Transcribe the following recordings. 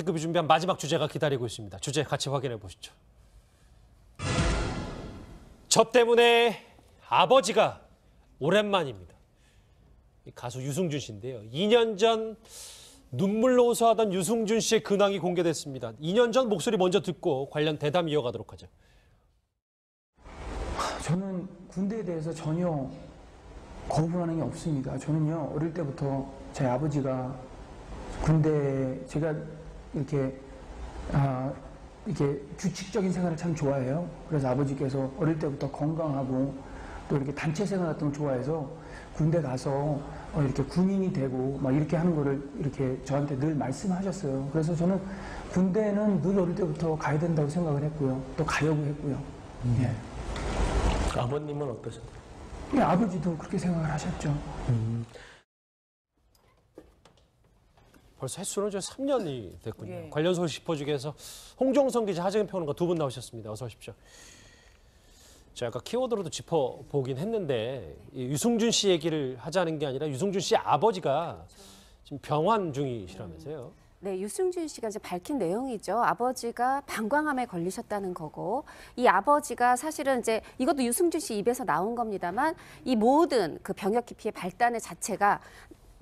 특급이 준비한 마지막 주제가 기다리고 있습니다. 주제 같이 확인해 보시죠. 저 때문에 아버지가 오랜만입니다. 가수 유승준 씨인데요. 2년 전 눈물로 호소하던 유승준 씨의 근황이 공개됐습니다. 2년 전 목소리 먼저 듣고 관련 대담 이어가도록 하죠. 저는 군대에 대해서 전혀 거부하는 게 없습니다. 저는요, 어릴 때부터 제 아버지가 군대, 제가 이렇게 규칙적인 생활을 참 좋아해요. 그래서 아버지께서 어릴 때부터 건강하고 또 이렇게 단체 생활 같은 걸 좋아해서 군대 가서 이렇게 군인이 되고 막 이렇게 하는 거를 이렇게 저한테 늘 말씀하셨어요. 그래서 저는 군대는 늘 어릴 때부터 가야 된다고 생각을 했고요. 또 가려고 했고요. 예. 아버님은 어떠셨나요? 예, 아버지도 그렇게 생각을 하셨죠. 벌써 횟수는 이제 3년이 됐군요. 예. 관련 소식 짚어주기 위해서 홍정성 기자, 하정인 평론가 두 분 나오셨습니다. 어서 오십시오. 제가 아까 키워드로도 짚어보긴 했는데 유승준 씨 얘기를 하자는 게 아니라 유승준 씨 아버지가 지금 병환 중이시라면서요. 네, 유승준 씨가 이제 밝힌 내용이죠. 아버지가 방광암에 걸리셨다는 거고, 이 아버지가 사실은 이제 이것도 유승준 씨 입에서 나온 겁니다만, 이 모든 그 병역 기피의 발단의 자체가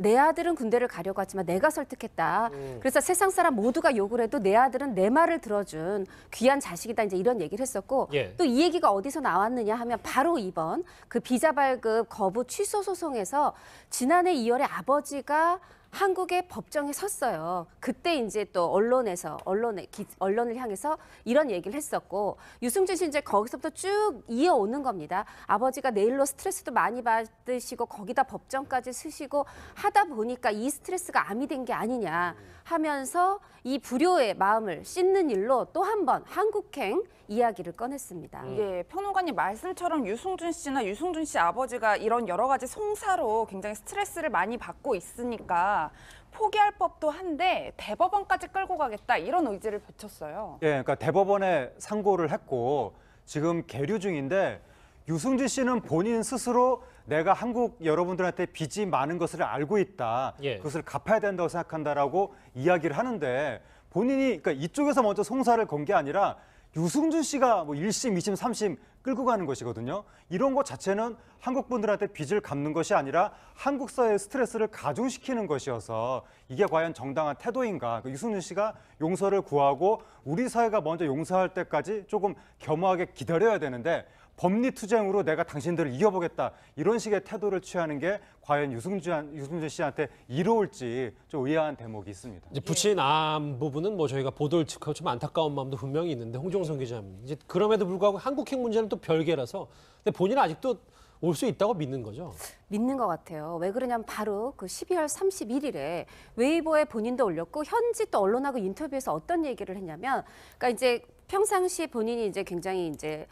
내 아들은 군대를 가려고 하지만 내가 설득했다. 그래서 세상 사람 모두가 욕을 해도 내 아들은 내 말을 들어준 귀한 자식이다. 이제 이런 얘기를 했었고, 예. 또 이 얘기가 어디서 나왔느냐 하면 바로 이번 그 비자 발급 거부 취소 소송에서 지난해 2월에 아버지가 한국의 법정에 섰어요. 그때 이제 또 언론을 향해서 이런 얘기를 했었고, 유승준 씨 이제 거기서부터 쭉 이어오는 겁니다. 아버지가 내일로 스트레스도 많이 받으시고 거기다 법정까지 쓰시고 하다 보니까 이 스트레스가 암이 된 게 아니냐 하면서 이 불효의 마음을 씻는 일로 또 한 번 한국행 이야기를 꺼냈습니다. 예, 평론가님 말씀처럼 유승준 씨나 유승준 씨 아버지가 이런 여러 가지 송사로 굉장히 스트레스를 많이 받고 있으니까 포기할 법도 한데 대법원까지 끌고 가겠다 이런 의지를 펼쳤어요. 예, 그러니까 대법원에 상고를 했고 지금 계류 중인데 유승준 씨는 본인 스스로 내가 한국 여러분들한테 빚이 많은 것을 알고 있다. 예. 그것을 갚아야 된다고 생각한다라고 이야기를 하는데 본인이 그러니까 이쪽에서 먼저 송사를 건 게 아니라 유승준 씨가 뭐 1심, 2심, 3심 끌고 가는 것이거든요. 이런 것 자체는 한국 분들한테 빚을 갚는 것이 아니라 한국 사회의 스트레스를 가중시키는 것이어서 이게 과연 정당한 태도인가. 유승준 씨가 용서를 구하고 우리 사회가 먼저 용서할 때까지 조금 겸허하게 기다려야 되는데 법리투쟁으로 내가 당신들을 이겨보겠다. 이런 식의 태도를 취하는 게 과연 유승준 씨한테 이로울지 좀 의아한 대목이 있습니다. 이제 부친 암 부분은 뭐 저희가 보도를 직하고 좀 안타까운 마음도 분명히 있는데 홍정성 기자님 이제 그럼에도 불구하고 한국행 문제는 또 별개라서 근데 본인은 아직도 올 수 있다고 믿는 거죠? 믿는 것 같아요. 왜 그러냐면 바로 그 12월 31일에 웨이보에 본인도 올렸고 현지 또 언론하고 인터뷰에서 어떤 얘기를 했냐면, 그러니까 이제 평상시에 본인이 이제 굉장히 이제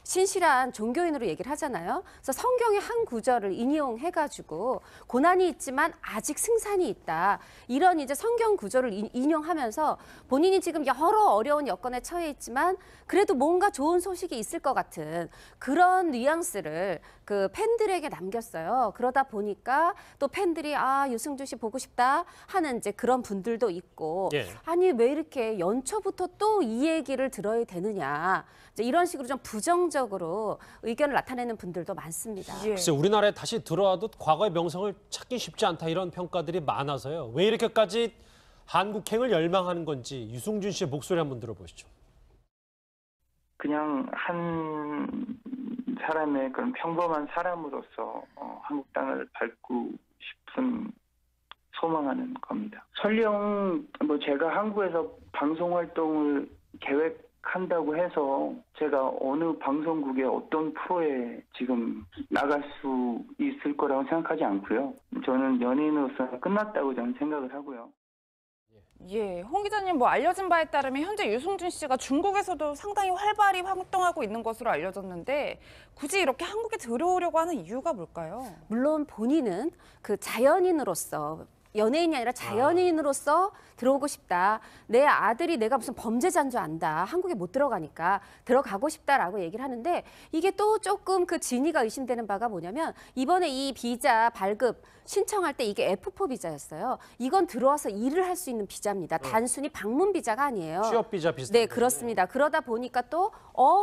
신실한 종교인으로 얘기를 하잖아요. 그래서 성경의 한 구절을 인용해가지고 고난이 있지만 아직 승산이 있다. 이런 이제 성경 구절을 인용하면서 본인이 지금 여러 어려운 여건에 처해 있지만 그래도 뭔가 좋은 소식이 있을 것 같은 그런 뉘앙스를 그 팬들에게 남겼어요. 그러다 보니까 또 팬들이 유승준 씨 보고 싶다 하는 이제 그런 분들도 있고, 예. 아니 왜 이렇게 연초부터 또 이 얘기를 들어야 되느냐. 이제 이런 식으로 좀 부정적으로 의견을 나타내는 분들도 많습니다. 예. 글쎄 우리나라에 다시 들어와도 과거의 명성을 찾기 쉽지 않다 이런 평가들이 많아서요. 왜 이렇게까지 한국행을 열망하는 건지 유승준 씨의 목소리 한번 들어보시죠. 그냥 한 사람의 그런 평범한 사람으로서 한국 땅을 밟고 싶은 소망하는 겁니다. 설령 뭐 제가 한국에서 방송 활동을 계획한다고 해서 제가 어느 방송국의 어떤 프로에 지금 나갈 수 있을 거라고 생각하지 않고요. 저는 연예인으로서 끝났다고 저는 생각을 하고요. 예, 홍 기자님 뭐 알려진 바에 따르면 현재 유승준 씨가 중국에서도 상당히 활발히 활동하고 있는 것으로 알려졌는데 굳이 이렇게 한국에 들어오려고 하는 이유가 뭘까요? 물론 본인은 그 자연인으로서 연예인이 아니라 자연인으로서 들어오고 싶다. 내 아들이 내가 무슨 범죄자인 줄 안다. 한국에 못 들어가니까 들어가고 싶다라고 얘기를 하는데 이게 또 조금 그 진위가 의심되는 바가 뭐냐면 이번에 이 비자 발급 신청할 때 이게 F4 비자였어요. 이건 들어와서 일을 할 수 있는 비자입니다. 단순히 방문 비자가 아니에요. 취업 비자 비슷한 네, 그렇습니다. 그러다 보니까 또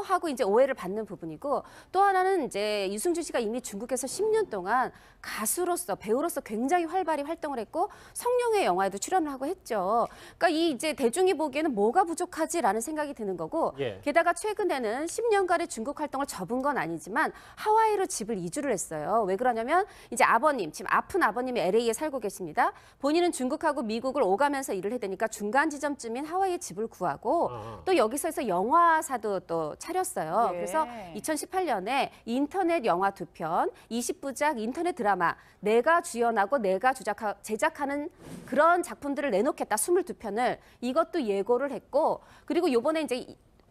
하고 이제 오해를 받는 부분이고 또 하나는 이제 유승준 씨가 이미 중국에서 10년 동안 가수로서 배우로서 굉장히 활발히 활동을 했고 성룡의 영화에도 출연을 하고 했죠. 그러니까 이 이제 대중이 보기에는 뭐가 부족하지라는 생각이 드는 거고 예. 게다가 최근에는 10년간의 중국 활동을 접은 건 아니지만 하와이로 집을 이주를 했어요. 왜 그러냐면 이제 아버님, 지금 아픈 아버님이 LA에 살고 계십니다. 본인은 중국하고 미국을 오가면서 일을 해야 되니까 중간 지점쯤인 하와이에 집을 구하고 또 여기서 해서 영화사도 또 차렸어요. 예. 그래서 2018년에 인터넷 영화 2편, 20부작 인터넷 드라마 내가 주연하고 내가 제작하는 그런 작품들을 내놓겠다. 22편을 이것도 예고를 했고 그리고 요번에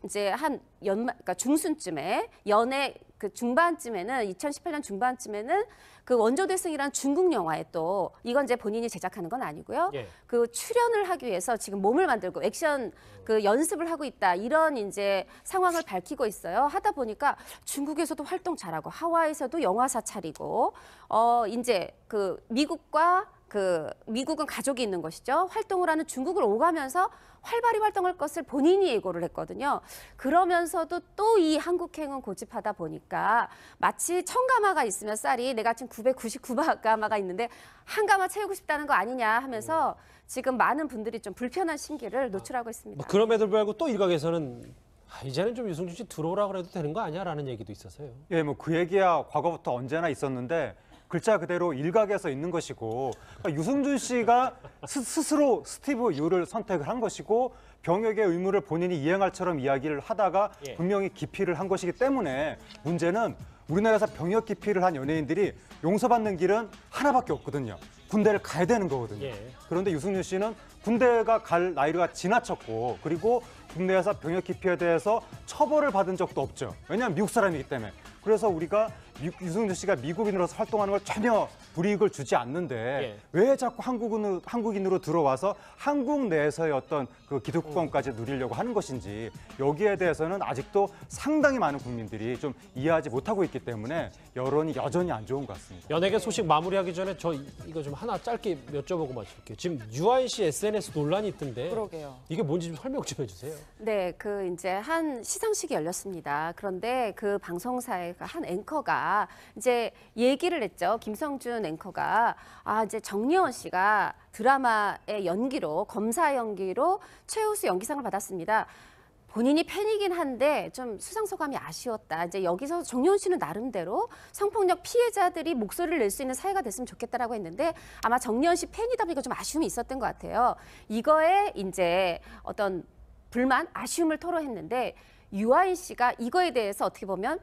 이제 한 그러니까 중순쯤에 연애 그 중반쯤에는 2018년 중반쯤에는 그 원조대승이라는 중국 영화에 또 이건 이제 본인이 제작하는 건 아니고요. 예. 그 출연을 하기 위해서 지금 몸을 만들고 액션 그 연습을 하고 있다. 이런 이제 상황을 밝히고 있어요. 하다 보니까 중국에서도 활동 잘하고 하와이에서도 영화사 차리고 이제 그 미국은 가족이 있는 것이죠. 활동을 하는 중국을 오가면서 활발히 활동할 것을 본인이 예고를 했거든요. 그러면서도 또 이 한국행은 고집하다 보니까 마치 1000가마가 있으면 쌀이 내가 지금 999가마가 있는데 한 가마 채우고 싶다는 거 아니냐 하면서 지금 많은 분들이 좀 불편한 심기를 노출하고 있습니다. 뭐 그럼에도 불구하고 또 일각에서는 이제는 좀 유승준 씨 들어오라 그래도 되는 거 아니야라는 얘기도 있어서요. 예, 뭐 그 얘기야 과거부터 언제나 있었는데 글자 그대로 일각에서 있는 것이고 그러니까 유승준 씨가 스스로 스티브 유를 선택을 한 것이고 병역의 의무를 본인이 이행할처럼 이야기를 하다가 예. 분명히 기피를 한 것이기 때문에 문제는 우리나라에서 병역 기피를 한 연예인들이 용서받는 길은 하나밖에 없거든요. 군대를 가야 되는 거거든요. 예. 그런데 유승준 씨는 군대가 갈 나이가 지나쳤고 그리고 국내에서 병역 기피에 대해서 처벌을 받은 적도 없죠. 왜냐하면 미국 사람이기 때문에. 그래서 우리가 유승준 씨가 미국인으로서 활동하는 걸 전혀 불이익을 주지 않는데 예. 왜 자꾸 한국인으로 들어와서 한국 내에서의 어떤 그 기득권까지 누리려고 하는 것인지 여기에 대해서는 아직도 상당히 많은 국민들이 좀 이해하지 못하고 있기 때문에 여론이 여전히 안 좋은 것 같습니다. 연예계 소식 마무리하기 전에 저 이거 좀 하나 짧게 여쭤보고 마칠게요. 지금 유아인 씨 SNS 논란이 있던데 그러게요. 이게 뭔지 좀 설명 좀 해주세요. 네, 그 이제 한 시상식이 열렸습니다. 그런데 그 방송사의 한 앵커가 이제 얘기를 했죠. 김성준 앵커가 이제 정려원 씨가 드라마의 연기로 검사 연기로 최우수 연기상을 받았습니다. 본인이 팬이긴 한데 좀 수상 소감이 아쉬웠다. 이제 여기서 정려원 씨는 나름대로 성폭력 피해자들이 목소리를 낼 수 있는 사회가 됐으면 좋겠다라고 했는데 아마 정려원 씨 팬이다 보니까 좀 아쉬움이 있었던 것 같아요. 이거에 이제 어떤 불만, 아쉬움을 토로했는데 유아인 씨가 이거에 대해서 어떻게 보면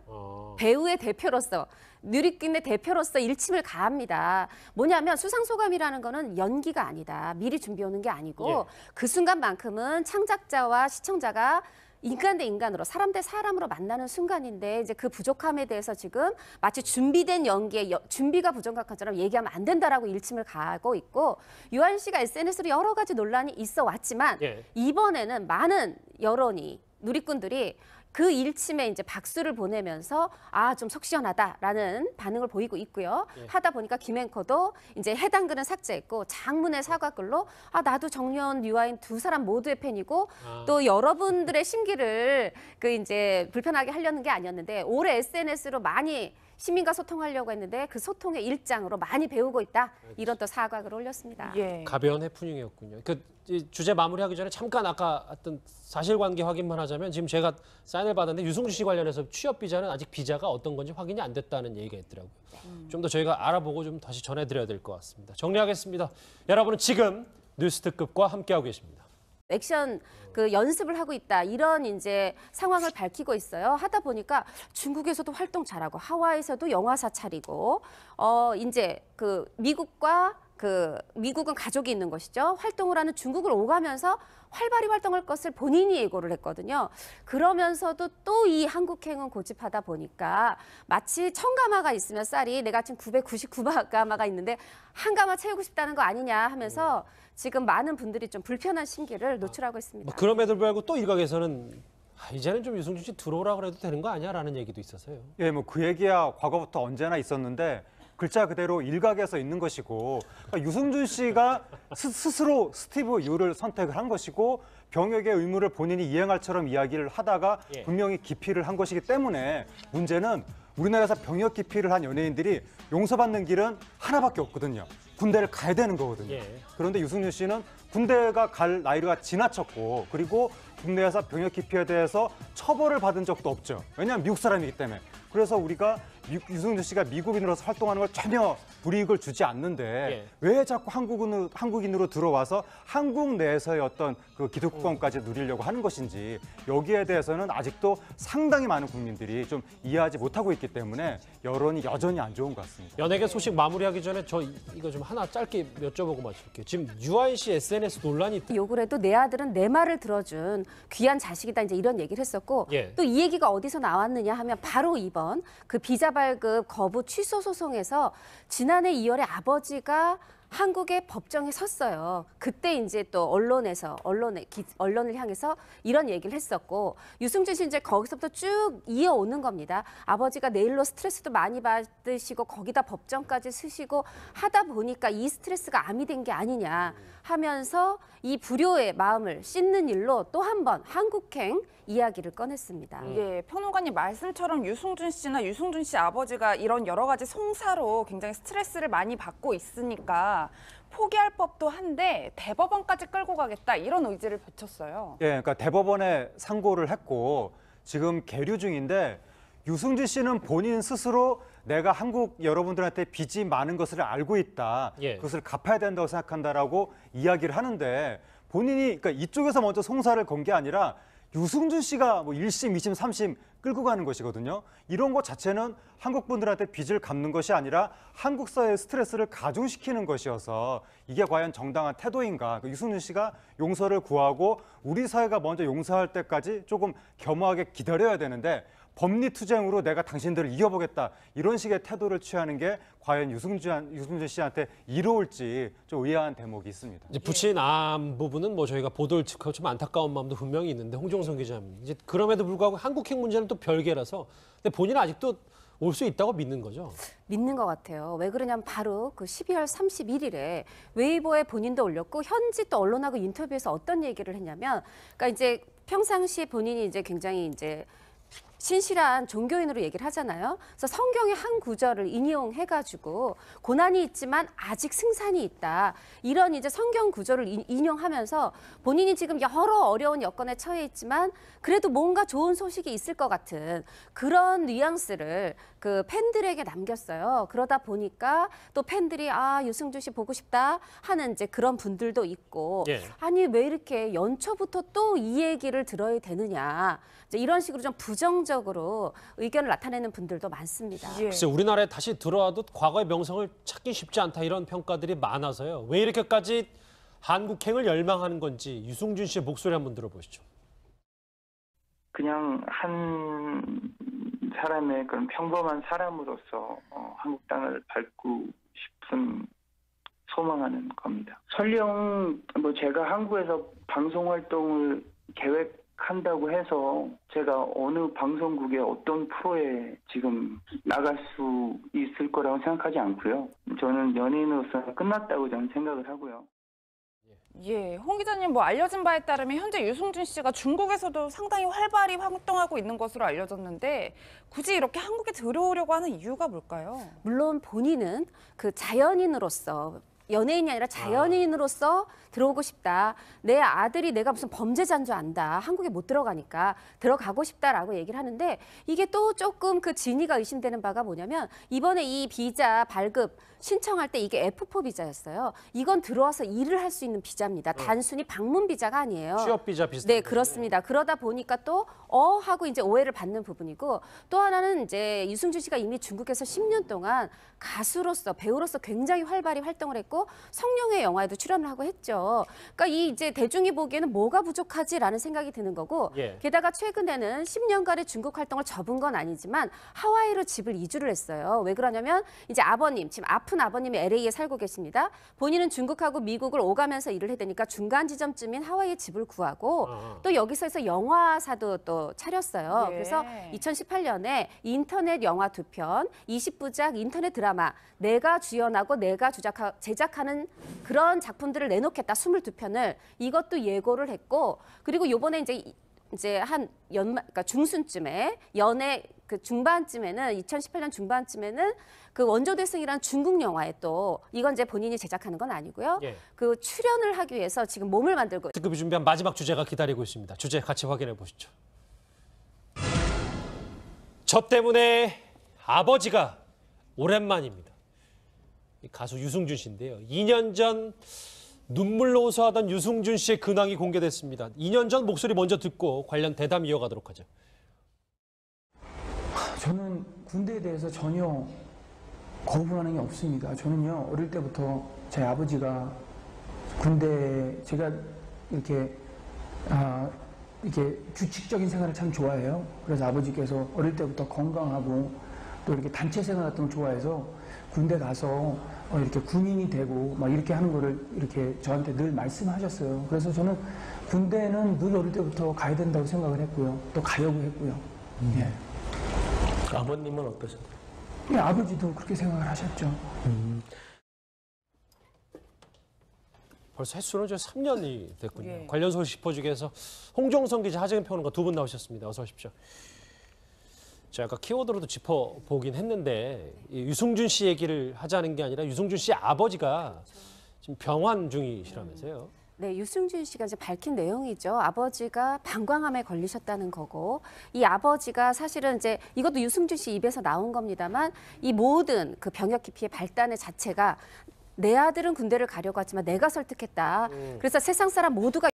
배우의 대표로서 누리꾼의 대표로서 일침을 가합니다. 뭐냐면 수상소감이라는 거는 연기가 아니다. 미리 준비해오는 게 아니고 예. 그 순간만큼은 창작자와 시청자가 인간 대 인간으로 사람 대 사람으로 만나는 순간인데 이제 그 부족함에 대해서 지금 마치 준비된 연기에 준비가 부족한 것처럼 얘기하면 안 된다라고 일침을 가하고 있고 유아인 씨가 SNS로 여러 가지 논란이 있어 왔지만 예. 이번에는 많은 여론이 누리꾼들이 그 일침에 이제 박수를 보내면서 좀 속 시원하다라는 반응을 보이고 있고요. 하다 보니까 김 앵커도 이제 해당 글은 삭제했고 장문의 사과글로 나도 정려원, 유아인 두 사람 모두의 팬이고 또 여러분들의 심기를 그 이제 불편하게 하려는 게 아니었는데 올해 SNS로 많이 시민과 소통하려고 했는데 그 소통의 일장으로 많이 배우고 있다. 이런 또 사과글을 올렸습니다. 예. 가벼운 해프닝이었군요. 이 주제 마무리하기 전에 잠깐 아까 어떤 사실관계 확인만 하자면 지금 제가 사인을 받았는데 유승준 씨 관련해서 취업 비자는 아직 비자가 어떤 건지 확인이 안 됐다는 얘기가 있더라고요. 좀 더 저희가 알아보고 좀 다시 전해드려야 될 것 같습니다. 정리하겠습니다. 여러분은 지금 뉴스 특급과 함께하고 계십니다. 액션 그 연습을 하고 있다 이런 이제 상황을 밝히고 있어요. 하다 보니까 중국에서도 활동 잘하고 하와이에서도 영화사 차리고 이제 그 미국과 그 미국은 가족이 있는 것이죠. 활동을 하는 중국을 오가면서 활발히 활동할 것을 본인이 예고를 했거든요. 그러면서도 또 이 한국행은 고집하다 보니까 마치 1000가마가 있으면 쌀이 내가 지금 999가마가 있는데 한 가마 채우고 싶다는 거 아니냐 하면서 지금 많은 분들이 좀 불편한 심기를 노출하고 있습니다. 뭐 그럼에도 불구하고 또 일각에서는 이제는 좀 유승준 씨 들어오라 그래도 되는 거 아니야라는 얘기도 있어서요. 예, 뭐 그 얘기야 과거부터 언제나 있었는데 글자 그대로 일각에서 있는 것이고 그러니까 유승준 씨가 스스로 스티브 유를 선택을 한 것이고 병역의 의무를 본인이 이행할처럼 이야기를 하다가 예. 분명히 기피를 한 것이기 때문에 문제는 우리나라에서 병역 기피를 한 연예인들이 용서받는 길은 하나밖에 없거든요. 군대를 가야 되는 거거든요. 예. 그런데 유승준 씨는 군대가 갈 나이가 지나쳤고 그리고 국내에서 병역 기피에 대해서 처벌을 받은 적도 없죠. 왜냐하면 미국 사람이기 때문에. 그래서 우리가 유승준 씨가 미국인으로서 활동하는 걸 전혀 불이익을 주지 않는데 예. 왜 자꾸 한국인으로 들어와서 한국 내에서의 어떤 그 기득권까지 누리려고 하는 것인지 여기에 대해서는 아직도 상당히 많은 국민들이 좀 이해하지 못하고 있기 때문에 여론이 여전히 안 좋은 것 같습니다. 연예계 소식 마무리하기 전에 저 이거 좀 하나 짧게 여쭤보고 마칠게요. 지금 유아인 씨 SNS 논란이 있다. 욕을 해도 내 아들은 내 말을 들어준 귀한 자식이다 이제 이런 얘기를 했었고 예. 또 이 얘기가 어디서 나왔느냐 하면 바로 이번 그 비자 발급 거부 취소 소송에서 지난해 2월에 아버지가 한국의 법정에 섰어요. 그때 이제 또 언론을 향해서 이런 얘기를 했었고 유승준 씨 이제 거기서부터 쭉 이어오는 겁니다. 아버지가 내일로 스트레스도 많이 받으시고 거기다 법정까지 쓰시고 하다 보니까 이 스트레스가 암이 된 게 아니냐 하면서 이 불효의 마음을 씻는 일로 또 한 번 한국행 이야기를 꺼냈습니다. 예, 평론가님 말씀처럼 유승준 씨나 유승준 씨 아버지가 이런 여러 가지 송사로 굉장히 스트레스를 많이 받고 있으니까 포기할 법도 한데 대법원까지 끌고 가겠다 이런 의지를 펼쳤어요. 예, 그러니까 대법원에 상고를 했고 지금 계류 중인데 유승준 씨는 본인 스스로 내가 한국 여러분들한테 빚이 많은 것을 알고 있다. 예. 그것을 갚아야 된다고 생각한다라고 이야기를 하는데 본인이 그러니까 이쪽에서 먼저 송사를 건 게 아니라 유승준 씨가 뭐 1심, 2심, 3심 끌고 가는 것이거든요. 이런 것 자체는 한국 분들한테 빚을 갚는 것이 아니라 한국 사회의 스트레스를 가중시키는 것이어서 이게 과연 정당한 태도인가. 유승준 씨가 용서를 구하고 우리 사회가 먼저 용서할 때까지 조금 겸허하게 기다려야 되는데 법리투쟁으로 내가 당신들을 이겨보겠다 이런 식의 태도를 취하는 게 과연 유승준 씨한테 이로울지 좀 의아한 대목이 있습니다. 이제 부친 암 부분은 뭐 저희가 보도를 듣고 좀 안타까운 마음도 분명히 있는데 홍정선 기자님 이제 그럼에도 불구하고 한국행 문제는 또 별개라서 근데 본인은 아직도 올 수 있다고 믿는 거죠. 믿는 것 같아요. 왜 그러냐면 바로 그 12월 31일에 웨이보에 본인도 올렸고 현지 또 언론하고 인터뷰에서 어떤 얘기를 했냐면 그러니까 이제 평상시에 본인이 이제 굉장히 이제 신실한 종교인으로 얘기를 하잖아요. 그래서 성경의 한 구절을 인용해가지고 고난이 있지만 아직 승산이 있다. 이런 이제 성경 구절을 인용하면서 본인이 지금 여러 어려운 여건에 처해 있지만 그래도 뭔가 좋은 소식이 있을 것 같은 그런 뉘앙스를 그 팬들에게 남겼어요. 그러다 보니까 또 팬들이 아 유승준 씨 보고 싶다 하는 이제 그런 분들도 있고 예. 아니 왜 이렇게 연초부터 또 이 얘기를 들어야 되느냐 이제 이런 식으로 좀 부정적으로 의견을 나타내는 분들도 많습니다. 예. 글쎄 우리나라에 다시 들어와도 과거의 명성을 찾기 쉽지 않다 이런 평가들이 많아서요. 왜 이렇게까지 한국행을 열망하는 건지 유승준 씨의 목소리 한번 들어보시죠. 그냥 한 사람의 그런 평범한 사람으로서 한국 땅을 밟고 싶은 소망하는 겁니다. 설령 뭐 제가 한국에서 방송 활동을 계획한다고 해서 제가 어느 방송국의 어떤 프로에 지금 나갈 수 있을 거라고 생각하지 않고요. 저는 연예인으로서 끝났다고 저는 생각을 하고요. 예, 홍 기자님 뭐 알려진 바에 따르면 현재 유승준 씨가 중국에서도 상당히 활발히 활동하고 있는 것으로 알려졌는데 굳이 이렇게 한국에 들어오려고 하는 이유가 뭘까요? 물론 본인은 그 자연인으로서 연예인이 아니라 자연인으로서 들어오고 싶다. 내 아들이 내가 무슨 범죄자인 줄 안다. 한국에 못 들어가니까 들어가고 싶다라고 얘기를 하는데 이게 또 조금 그 진위가 의심되는 바가 뭐냐면 이번에 이 비자 발급 신청할 때 이게 F4 비자였어요. 이건 들어와서 일을 할 수 있는 비자입니다. 단순히 방문 비자가 아니에요. 취업 비자 비슷한 네, 그렇습니다. 그러다 보니까 또 하고 이제 오해를 받는 부분이고 또 하나는 이제 유승준 씨가 이미 중국에서 10년 동안 가수로서 배우로서 굉장히 활발히 활동을 했고 하고 성룡의 영화에도 출연을 하고 했죠. 그러니까 이 이제 대중이 보기에는 뭐가 부족하지라는 생각이 드는 거고 예. 게다가 최근에는 10년간의 중국 활동을 접은 건 아니지만 하와이로 집을 이주를 했어요. 왜 그러냐면 이제 아버님, 지금 아픈 아버님이 LA에 살고 계십니다. 본인은 중국하고 미국을 오가면서 일을 해대니까 중간 지점쯤인 하와이에 집을 구하고 또 여기서 해서 영화사도 또 차렸어요. 예. 그래서 2018년에 인터넷 영화 2편, 20부작 인터넷 드라마 내가 주연하고 내가 제작하는 그런 작품들을 내놓겠다. 22편을 이것도 예고를 했고 그리고 요번에 이제 한 그러니까 중순쯤에 연애 그 중반쯤에는 2018년 중반쯤에는 그 원조대승이라는 중국 영화에 또 이건 이제 본인이 제작하는 건 아니고요. 예. 그 출연을 하기 위해서 지금 몸을 만들고 특급이 준비한 마지막 주제가 기다리고 있습니다. 주제 같이 확인해 보시죠. 저 때문에 아버지가 오랜만입니다. 가수 유승준 씨인데요. 2년 전 눈물로 호소하던 유승준 씨의 근황이 공개됐습니다. 2년 전 목소리 먼저 듣고 관련 대담 이어가도록 하죠. 저는 군대에 대해서 전혀 거부하는 게 없습니다. 저는요, 어릴 때부터 제 아버지가 군대에 제가 이렇게 규칙적인 생활을 참 좋아해요. 그래서 아버지께서 어릴 때부터 건강하고 또 이렇게 단체 생활 같은 걸 좋아해서 군대 가서 이렇게 군인이 되고 막 이렇게 하는 거를 이렇게 저한테 늘 말씀하셨어요. 그래서 저는 군대는 늘 어릴 때부터 가야 된다고 생각을 했고요. 또 가려고 했고요. 예. 아버님은 어떠셨나요? 예, 아버지도 그렇게 생각을 하셨죠. 벌써 횟수는 3년이 됐군요. 예. 관련 소식 짚어주기 위해서 홍종성 기자, 하재근 평론가 두 분 나오셨습니다. 어서 오십시오. 제가 아까 키워드로도 짚어보긴 했는데 이 유승준 씨 얘기를 하자는 게 아니라 유승준 씨 아버지가 지금 병환 중이시라면서요. 네, 유승준 씨가 이제 밝힌 내용이죠. 아버지가 방광암에 걸리셨다는 거고 이 아버지가 사실은 이제 이것도 유승준 씨 입에서 나온 겁니다만 이 모든 그 병역 기피의 발단의 자체가 내 아들은 군대를 가려고 하지만 내가 설득했다. 그래서 세상 사람 모두가